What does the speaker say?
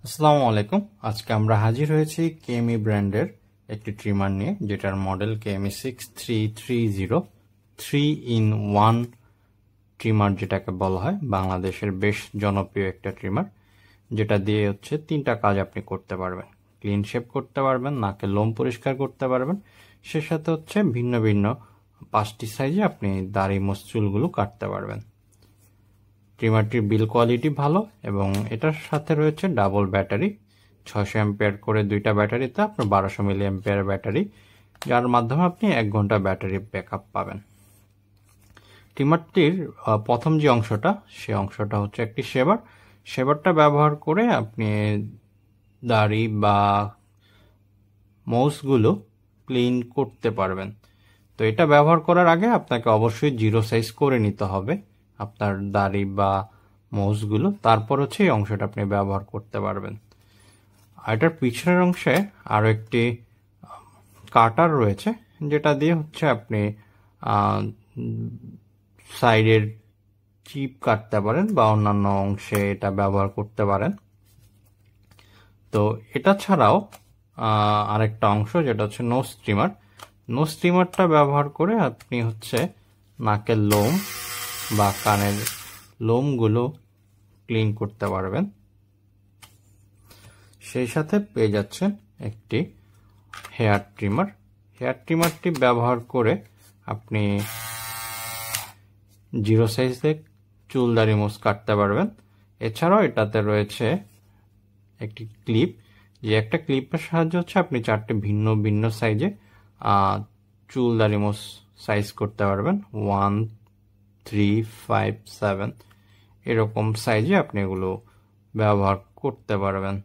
আসসালামু আলাইকুম। আজকে আমরা হাজির হয়েছি কেমি ব্র্যান্ডের একটি ট্রিমার নিয়ে, যেটার মডেল কেমি 6330 3-in-1 ট্রিমার, যেটাকে বলা হয় বাংলাদেশের বেশ জনপ্রিয় একটা ট্রিমার, যেটা দিয়ে হচ্ছে তিনটা কাজ আপনি করতে পারবেন। ক্লিন শেভ করতে পারবেন, নাকের লোম পরিষ্কার করতে পারবেন, সে সাথে হচ্ছে ভিন্ন ভিন্ন 5টি সাইজে আপনি দাড়ি মোছ চুলগুলো কাটতে পারবেন। ট্রিমারটির বিল কোয়ালিটি ভালো এবং এটার সাথে রয়েছে ডাবল ব্যাটারি, 600 অ্যাম্পিয়ার করে দুইটা ব্যাটারিতে আপনার 1200 মিলি অ্যাম্পিয়ার ব্যাটারি, যার মাধ্যমে আপনি 1 ঘন্টা ব্যাটারি ব্যাকআপ পাবেন। ট্রিমারটির প্রথম যে অংশটা, সে অংশটা হচ্ছে একটি শেভারটা ব্যবহার করে আপনি দাড়ি বা মোছগুলো ক্লিন করতে পারবেন। তো এটা ব্যবহার করার আগে আপনাকে অবশ্যই 0 সাইজ করে নিতে হবে আপনার দাড়ি বা মোছগুলো, তারপর হচ্ছে এই অংশটা আপনি ব্যবহার করতে পারবেন। আর এটার পিছনের অংশে আরও একটি কাটার রয়েছে, যেটা দিয়ে হচ্ছে আপনি সাইডের চিপ কাটতে পারেন বা অন্যান্য অংশে এটা ব্যবহার করতে পারেন। তো এটা ছাড়াও আরেকটা অংশ, যেটা হচ্ছে নোজ ট্রিমারটা ব্যবহার করে আপনি হচ্ছে নাকের লোম বা কানের লোমগুলো ক্লিন করতে পারবেন। সেই সাথে পেয়ে যাচ্ছেন একটি হেয়ার ট্রিমারটি ব্যবহার করে আপনি 0 সাইজে চুল দাড়ি মোছ কাটতে পারবেন। এছাড়াও এটাতে রয়েছে একটি ক্লিপ, যে একটা ক্লিপের সাহায্যে হচ্ছে আপনি 4টে ভিন্ন ভিন্ন সাইজে চুল দাড়ি মোছ সাইজ করতে পারবেন। 1, 3, 5, 7 এরকম সাইজে আপনি এগুলো ব্যবহার করতে পারবেন।